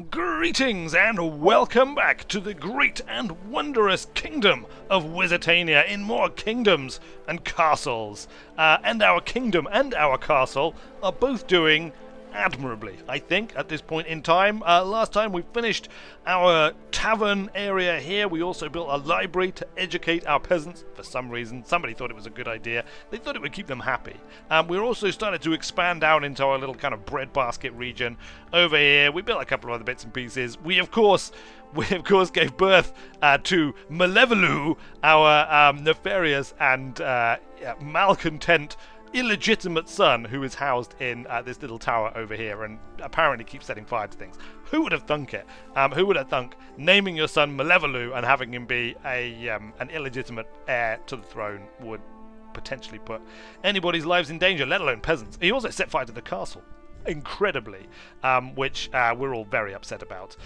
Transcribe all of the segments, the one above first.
Greetings and welcome back to the great and wondrous kingdom of Wizardtania in more kingdoms and castles. And our kingdom and our castle are both doing admirably, I think, at this point in time. Last time we finished our tavern area here. We also built a library to educate our peasants. For some reason, somebody thought it was a good idea. They thought it would keep them happy. We also started to expand out into our little kind of breadbasket region over here. We built a couple of other bits and pieces. We of course gave birth to Malevolou, our nefarious and malcontent illegitimate son, who is housed in this little tower over here and apparently keeps setting fire to things. Who would have thunk it? Who would have thunk naming your son Malevolou and having him be an illegitimate heir to the throne would potentially put anybody's lives in danger, let alone peasants. He also set fire to the castle, incredibly, which we're all very upset about.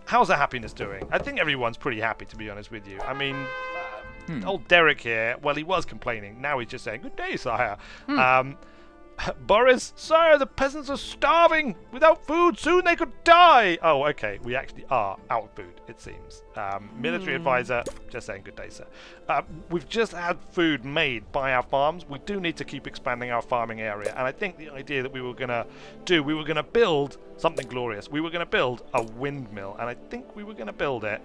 How's the happiness doing? I think everyone's pretty happy, to be honest with you. I mean, old Derek here, well, he was complaining. Now he's just saying, "Good day, sire." Boris, sire, the peasants are starving. Without food, soon they could die. Oh, okay. We actually are out of food, it seems. Military advisor, just saying, "Good day, sir." We've just had food made by our farms. We do need to keep expanding our farming area. And I think the idea that we were going to build something glorious. We were going to build a windmill. And I think we were going to build it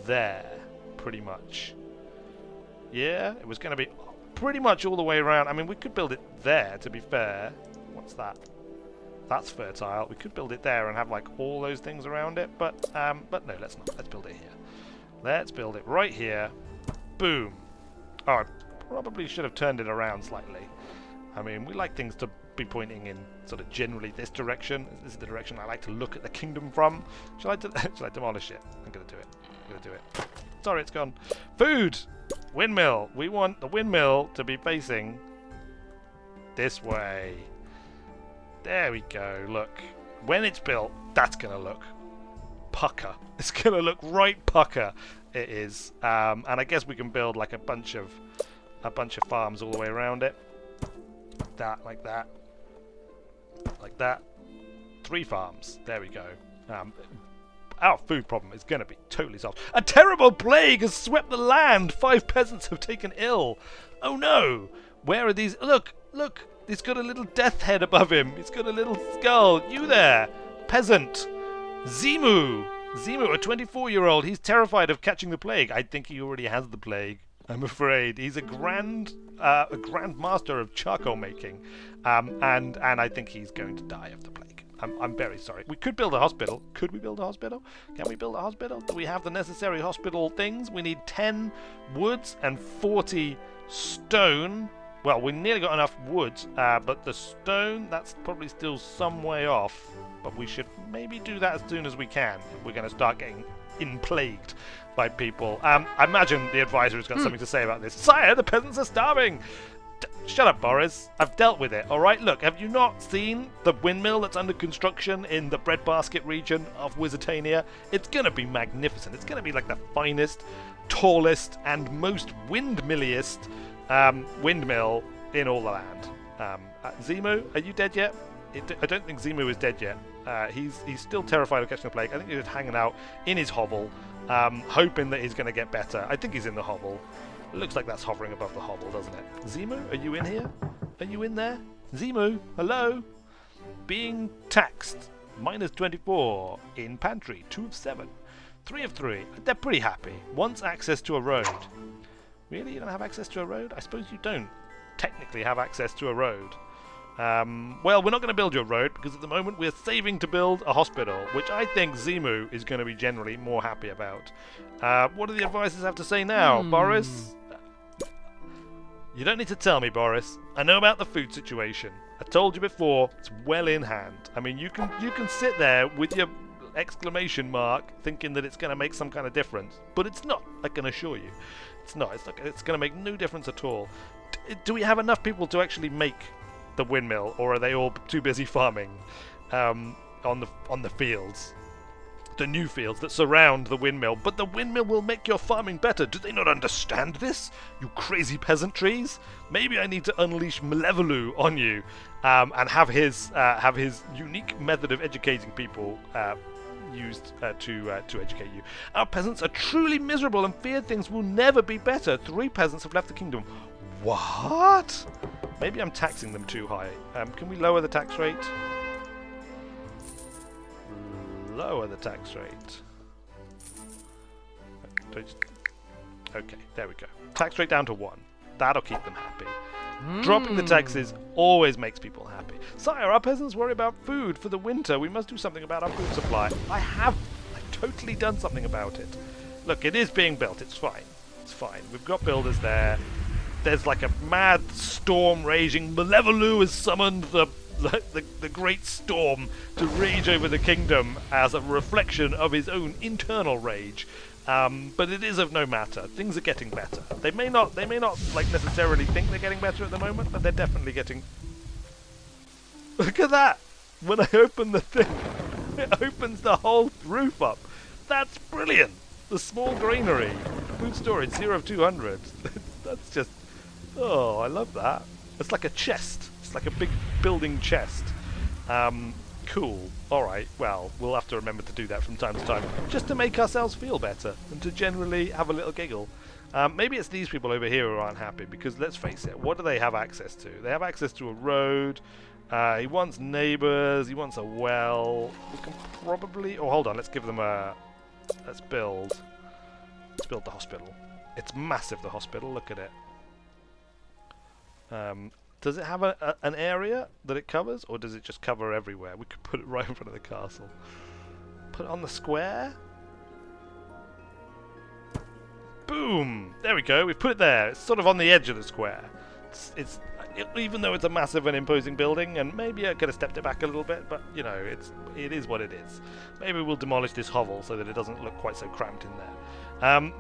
there, pretty much. Yeah, it was going to be pretty much all the way around. I mean, we could build it there, to be fair. What's that? That's fertile. We could build it there and have, like, all those things around it. But no, let's not. Let's build it here. Let's build it right here. Boom. Oh, I probably should have turned it around slightly. I mean, we like things to be pointing in sort of generally this direction. This is the direction I like to look at the kingdom from. Shall I demolish it? I'm going to do it. I'm going to do it. Sorry, it's gone. Food! Windmill. We want the windmill to be facing this way. There we go. Look. When it's built, that's going to look pucker. It's going to look right pucker. It is. And I guess we can build like a bunch of farms all the way around it. Like that. Like that. 3 farms. There we go. Our food problem is going to be totally solved. A terrible plague has swept the land. 5 peasants have taken ill. Oh no! Where are these? Look! Look! He's got a little death head above him. He's got a little skull. You there! Peasant! Zimu! Zimu, a 24-year-old. He's terrified of catching the plague. I think he already has the plague, I'm afraid. He's a grand master of charcoal making. And I think he's going to die of the plague. I'm very sorry. We could build a hospital. Could we build a hospital? Can we build a hospital? Do we have the necessary hospital things? We need 10 woods and 40 stone. Well, we nearly got enough wood, but the stone, that's probably still some way off. But we should maybe do that as soon as we can if we're going to start getting plagued by people. I imagine the advisor has got something to say about this. Sire, the peasants are starving! Shut up, Boris. I've dealt with it, alright? Look, have you not seen the windmill that's under construction in the breadbasket region of Wizardtania? It's going to be magnificent. It's going to be like the finest, tallest, and most windmilliest windmill in all the land. Zimu, are you dead yet? I don't think Zimu is dead yet. He's still terrified of catching the plague. I think he's just hanging out in his hovel, hoping that he's going to get better. I think he's in the hovel. It looks like that's hovering above the hovel, doesn't it? Zimu, are you in here? Are you in there? Zimu, hello? Being taxed. -24. In pantry. 2 of 7. 3 of 3. They're pretty happy. Wants access to a road. Really? You don't have access to a road? I suppose you don't technically have access to a road. Well, we're not going to build you a road because at the moment we're saving to build a hospital, which I think Zimu is going to be generally more happy about. What do the advisors have to say now? Boris? You don't need to tell me, Boris. I know about the food situation. I told you before, it's well in hand. I mean, you can sit there with your exclamation mark thinking that it's going to make some kind of difference, but it's not, I can assure you. It's not. It's going to make no difference at all. Do we have enough people to actually make the windmill, or are they all too busy farming on the fields? the new fields that surround the windmill, but the windmill will make your farming better. Do they not understand this, you crazy peasant trees? Maybe I need to unleash Malevoloo on you, and have his unique method of educating people used to educate you. Our peasants are truly miserable and fear things will never be better. 3 peasants have left the kingdom. What? Maybe I'm taxing them too high. Can we lower the tax rate? Lower the tax rate. Okay, there we go. Tax rate down to 1. That'll keep them happy. Dropping the taxes always makes people happy. Sire, our peasants worry about food for the winter. We must do something about our food supply. I've totally done something about it. Look, it is being built. It's fine. It's fine. We've got builders there. There's like a mad storm raging. Malevoloo has summoned the great storm to rage over the kingdom as a reflection of his own internal rage. But it is of no matter. Things are getting better. They may not like necessarily think they're getting better at the moment, but they're definitely getting. Look at that! When I open the thing, it opens the whole roof up. That's brilliant. The small granary, food storage 0 of 200. That's just. Oh, I love that. It's like a chest. It's like a big building chest. Cool. Alright, well, we'll have to remember to do that from time to time, just to make ourselves feel better, and to generally have a little giggle. Maybe it's these people over here who aren't happy, because let's face it, what do they have access to? They have access to a road, he wants neighbours, he wants a well. We can probably... Oh, hold on, let's give them a... Let's build the hospital. It's massive, the hospital, look at it. Does it have an area that it covers, or does it just cover everywhere? We could put it right in front of the castle. Put it on the square. Boom! There we go. We've put it there. It's sort of on the edge of the square. Even though it's a massive and imposing building, and maybe I could have stepped it back a little bit, but you know, it is what it is. Maybe we'll demolish this hovel so that it doesn't look quite so cramped in there.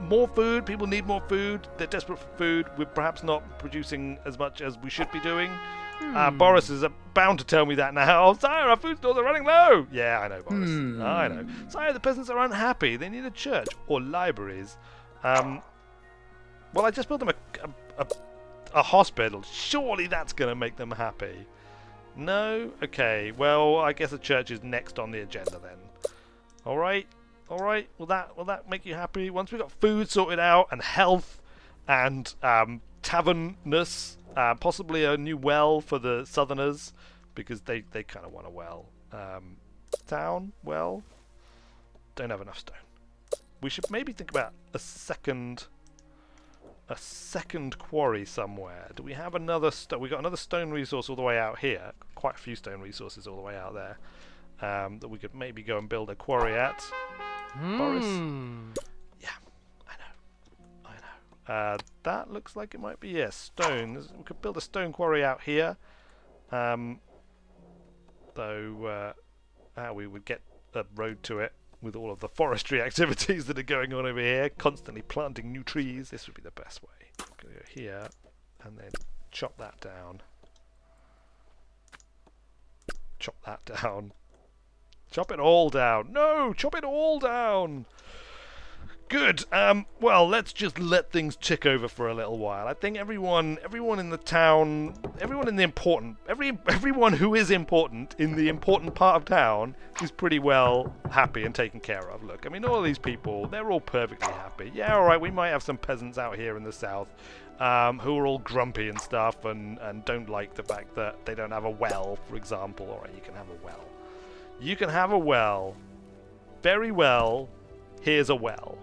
More food. People need more food. They're desperate for food. We're perhaps not producing as much as we should be doing. Boris is bound to tell me that now. Sire, our food stores are running low. Yeah, I know, Boris. I know. Sire, the peasants are unhappy. They need a church or libraries. Well, I just built them a hospital. Surely that's going to make them happy. No? Okay. Well, I guess a church is next on the agenda then. All right. All right. Will that make you happy? Once we've got food sorted out and health and taverness, possibly a new well for the southerners because they kind of want a well. Town well. Don't have enough stone. We should maybe think about a second quarry somewhere. Do we have another we got another stone resource all the way out here. Quite a few stone resources all the way out there. That we could maybe go and build a quarry at. Boris? Yeah, I know. That looks like it might be, stone. We could build a stone quarry out here. Though how we would get a road to it with all of the forestry activities that are going on over here, constantly planting new trees. This would be the best way. Go here and then chop that down. Chop that down. Chop it all down. No, chop it all down. Good. Well, let's just let things tick over for a little while. I think everyone in the town, everyone who is important in the important part of town is pretty well happy and taken care of. Look, I mean, all these people, they're all perfectly happy. Yeah, all right, we might have some peasants out here in the south who are all grumpy and stuff and don't like the fact that they don't have a well, for example. All right, you can have a well. You can have a well. Very well. Here's a well.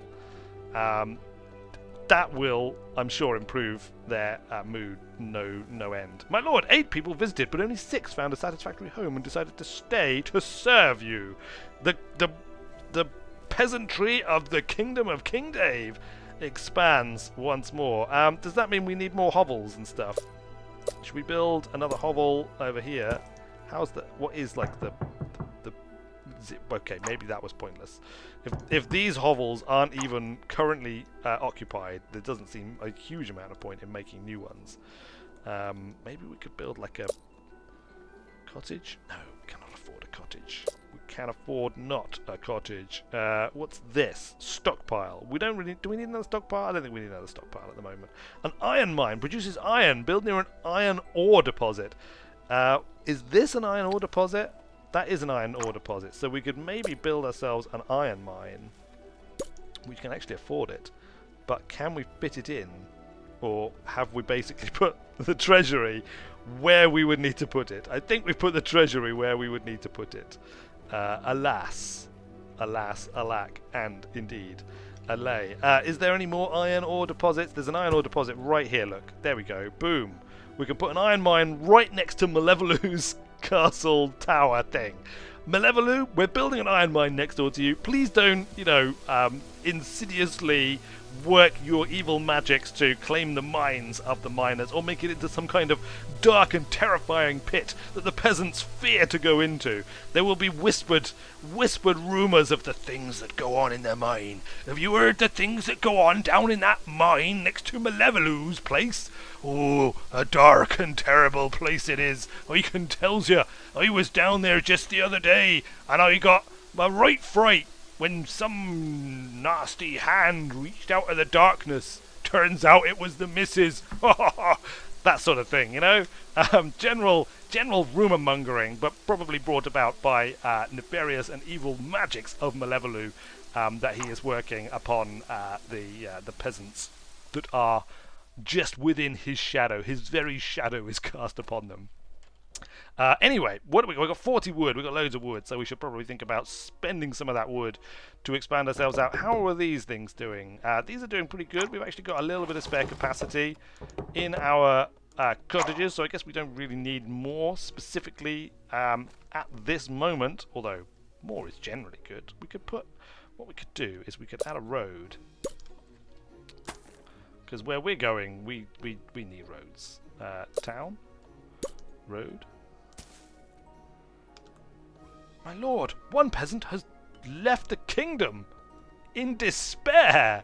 That will, I'm sure, improve their mood no end. My lord, 8 people visited, but only 6 found a satisfactory home and decided to stay to serve you. The peasantry of the kingdom of King Dave expands once more. Does that mean we need more hovels and stuff? Should we build another hovel over here? How's that? What is like the okay, maybe that was pointless. If these hovels aren't even currently occupied, there doesn't seem a huge amount of point in making new ones. Maybe we could build like a cottage? No, we cannot afford a cottage. We can afford not a cottage. What's this? Stockpile. We don't really... Do we need another stockpile? I don't think we need another stockpile at the moment. An iron mine produces iron. Built near an iron ore deposit. Is this an iron ore deposit? That is an iron ore deposit. So we could maybe build ourselves an iron mine. We can actually afford it. But can we fit it in? Or have we basically put the treasury where we would need to put it? I think we've put the treasury where we would need to put it. Alas, alack, and indeed, allay. Is there any more iron ore deposits? There's an iron ore deposit right here, look. There we go. Boom. We can put an iron mine right next to Malevolu's castle tower thing. Malevolu, we're building an iron mine next door to you. Please don't, insidiously work your evil magics to claim the mines of the miners or make it into some kind of dark and terrifying pit that the peasants fear to go into. There will be whispered rumours of the things that go on in their mine. Have you heard the things that go on down in that mine next to Malevolu's place? Oh, a dark and terrible place it is. I can tell you, I was down there just the other day and I got a right fright when some nasty hand reached out of the darkness. Turns out it was the missus. That sort of thing, General rumour mongering, but probably brought about by nefarious and evil magics of Malevolu that he is working upon the peasants that are just within his shadow. His very shadow is cast upon them. Anyway, what do we got? We've got 40 wood. We've got loads of wood, so we should probably think about spending some of that wood to expand ourselves out. How are these things doing? These are doing pretty good. We've actually got a little bit of spare capacity in our cottages, so I guess we don't really need more specifically at this moment, although more is generally good. What we could do is we could add a road, because where we're going, we need roads. Town? Road? My lord, one peasant has left the kingdom in despair.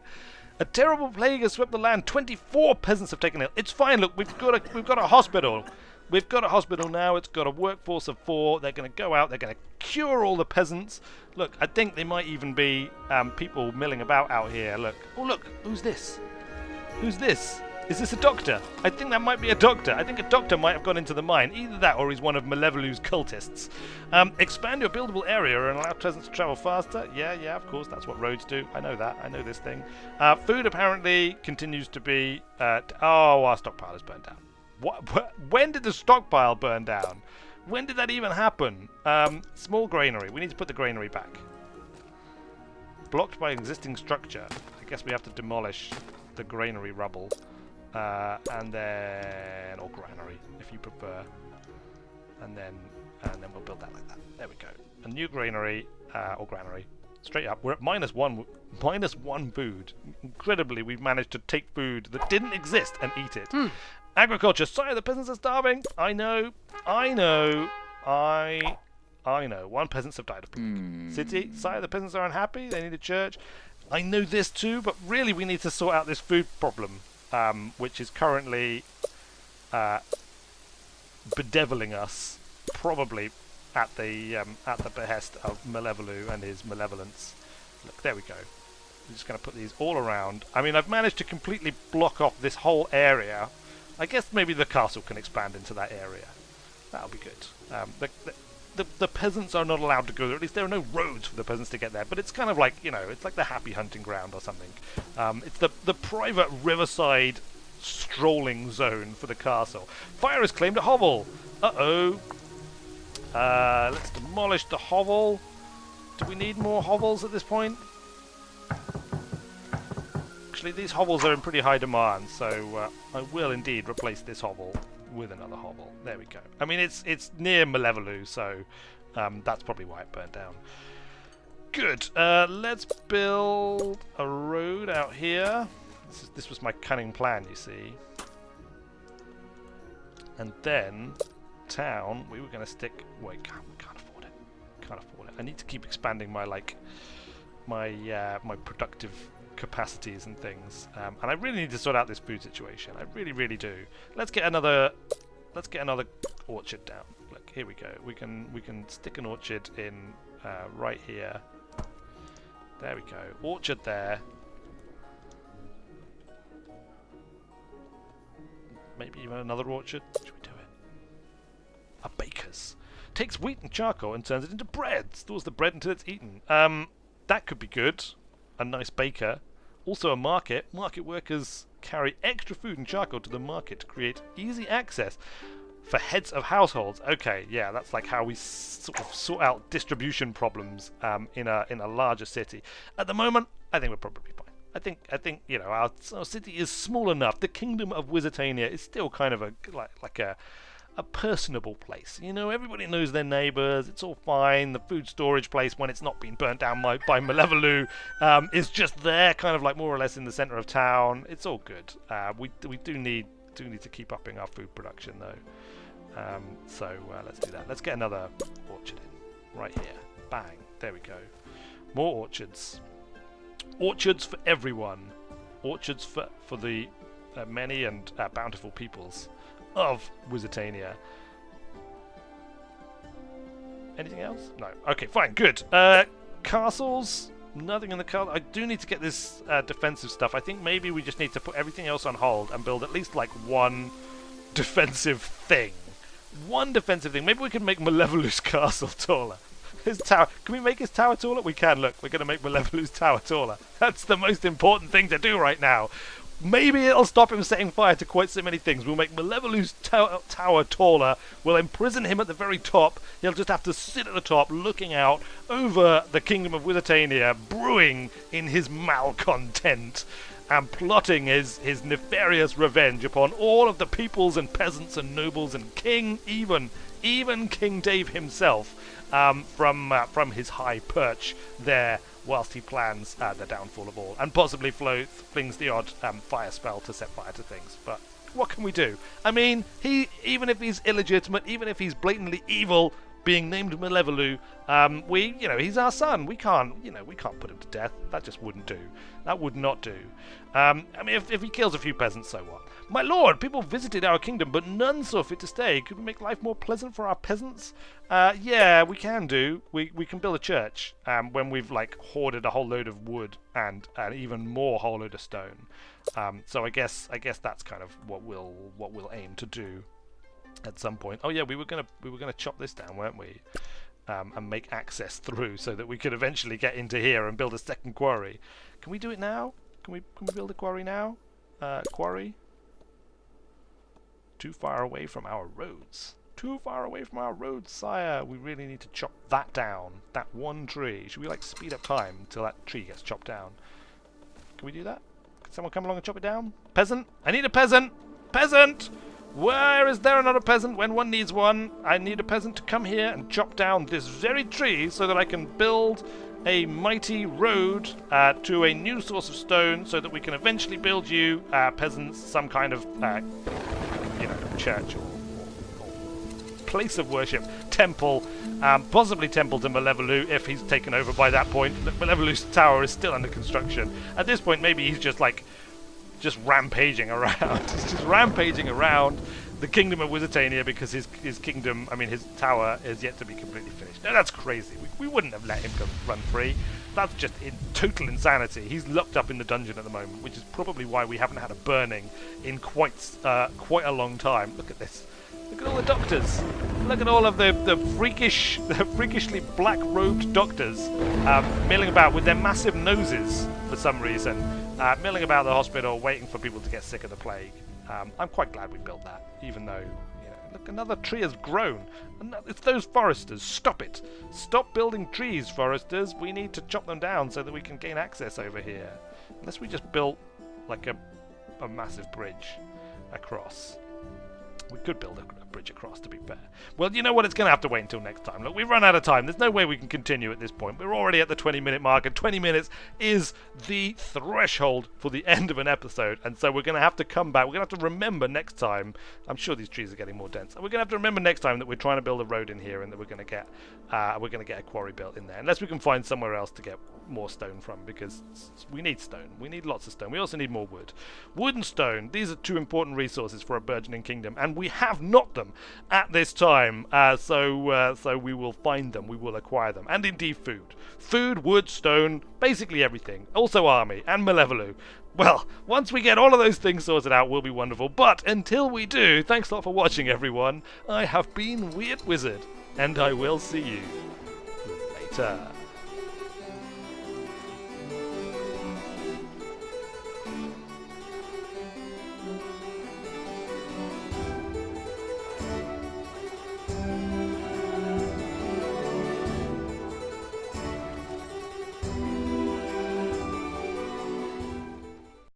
A terrible plague has swept the land. 24 peasants have taken ill. It's fine. Look, we've got a hospital. We've got a hospital now. It's got a workforce of 4. They're going to go out. They're going to cure all the peasants. Look, I think there might even be people milling about out here. Look. Oh, look. Who's this? Who's this? Is this a doctor? I think that might be a doctor. I think a doctor might have gone into the mine. Either that or he's one of Malevolu's cultists. Expand your buildable area and allow peasants to travel faster. Yeah, of course. That's what roads do. I know that. I know this thing. Food apparently continues to be... our stockpile is burned down. When did the stockpile burn down? When did that even happen? Small granary. We need to put the granary back. Blocked by existing structure. I guess we have to demolish the granary rubble. And then, or granary, if you prefer, and then we'll build that like that. There we go. A new granary, or granary, straight up. We're at -1 food. Incredibly, we've managed to take food that didn't exist and eat it. Agriculture. Sorry, the peasants are starving. I know. 1 peasants have died of plague. City. Sorry, the peasants are unhappy. They need a church. I know this too, but really we need to sort out this food problem. Which is currently bedeviling us, probably at the behest of Malevolu and his malevolence. Look, there we go. I'm just going to put these all around. I mean, I've managed to completely block off this whole area. I guess maybe the castle can expand into that area. That'll be good. The peasants are not allowed to go there. At least there are no roads for the peasants to get there. But it's kind of like, it's like the happy hunting ground or something. It's the private riverside strolling zone for the castle. Fire is claimed a hovel. Uh-oh. Let's demolish the hovel. Do we need more hovels at this point? Actually, these hovels are in pretty high demand, so I will indeed replace this hovel with another hovel. There we go. I mean, it's near Malevolu, so that's probably why it burnt down. Good. Let's build a road out here. This was my cunning plan, you see. And then town. We were going to stick. Wait, we can't afford it. Can't afford it. I need to keep expanding my my productive capacities and things. And I really need to sort out this food situation. I really, really do. Let's get another orchard down. Look, here we go. We can stick an orchard in right here. There we go. Orchard there. Maybe even another orchard. Should we do it? A baker's. Takes wheat and charcoal and turns it into bread. Stores the bread until it's eaten. That could be good. A nice baker. Also a market. Market workers carry extra food and charcoal to the market to create easy access for heads of households. Okay, yeah, that's like how we sort of sort out distribution problems in a larger city. At the moment, I think we're probably fine. I think you know our city is small enough. The kingdom of Wizardtania is still kind of a personable place. You know, everybody knows their neighbours. It's all fine. The food storage place, when it's not been burnt down by Malevolou, is just there, kind of like more or less in the centre of town. It's all good. We do need to keep upping our food production though. So let's do that. Let's get another orchard in right here. Bang. There we go. More orchards. Orchards for everyone. Orchards for the many and bountiful peoples of Wizardtania. Anything else? No. Okay, fine, good. Castles? Nothing in the castle. I do need to get this defensive stuff. I think maybe we just need to put everything else on hold and build at least like one defensive thing. One defensive thing. Maybe we can make Malevolou's castle taller. His tower. Can we make his tower taller? We can. Look, we're going to make Malevolou's tower taller. That's the most important thing to do right now. Maybe it'll stop him setting fire to quite so many things. We'll make Malevolou's tower taller. We'll imprison him at the very top. He'll just have to sit at the top, looking out over the kingdom of Wizardtania, brewing in his malcontent and plotting his nefarious revenge upon all of the peoples and peasants and nobles and even King Dave himself, from his high perch there, whilst he plans the downfall of all, and possibly flings the odd fire spell to set fire to things. But what can we do? I mean, even if he's illegitimate, even if he's blatantly evil, being named Malevolou, he's our son. We can't put him to death. That just wouldn't do. That would not do. I mean, if he kills a few peasants, so what? My lord, people visited our kingdom, but none saw fit to stay. Could we make life more pleasant for our peasants? Yeah, we can do. We can build a church when we've like hoarded a whole load of wood and even more whole load of stone. So I guess that's kind of what we'll aim to do at some point. Oh yeah, we were gonna chop this down, weren't we? And make access through so that we could eventually get into here and build a second quarry. Can we do it now? Can we build a quarry now? Quarry? Too far away from our roads. Too far away from our roads, sire. We really need to chop that down. That one tree. Should we like speed up time until that tree gets chopped down? Can we do that? Can someone come along and chop it down? Peasant? I need a peasant! Peasant! Where is there another peasant when one needs one? I need a peasant to come here and chop down this very tree so that I can build a mighty road to a new source of stone so that we can eventually build you, peasants, some kind of, church or place of worship, temple, possibly temple to Malevolou if he's taken over by that point. Malevolou's tower is still under construction. At this point, maybe he's just rampaging around. He's just rampaging around the kingdom of Wizardtania because his tower is yet to be completely finished. No, that's crazy. We wouldn't have let him run free. That's just total insanity. He's locked up in the dungeon at the moment, which is probably why we haven't had a burning in quite a long time. Look at this. Look at all the doctors. Look at all of the freakishly black-robed doctors milling about with their massive noses for some reason. Milling about the hospital, waiting for people to get sick of the plague. I'm quite glad we built that, even though, look, another tree has grown. It's those foresters. Stop it. Stop building trees, foresters. We need to chop them down so that we can gain access over here. Unless we just built, like, a massive bridge across. We could build a bridge across, to be fair. Well, you know what? It's going to have to wait until next time. Look, we've run out of time. There's no way we can continue at this point. We're already at the 20-minute mark, and 20 minutes is the threshold for the end of an episode. And so we're going to have to come back. We're going to have to remember next time. I'm sure these trees are getting more dense. We're going to have to remember next time that we're trying to build a road in here, and that we're going to get a quarry built in there. Unless we can find somewhere else to get more stone from, because we need stone. We need lots of stone. We also need more wood. Wood and stone, these are two important resources for a burgeoning kingdom, and we have not them at this time. So we will find them, we will acquire them, and indeed food. Food, wood, stone, basically everything. Also army, and Malevolu. Well, once we get all of those things sorted out, we'll be wonderful. But until we do, thanks a lot for watching, everyone. I have been Weird Wizard, and I will see you later.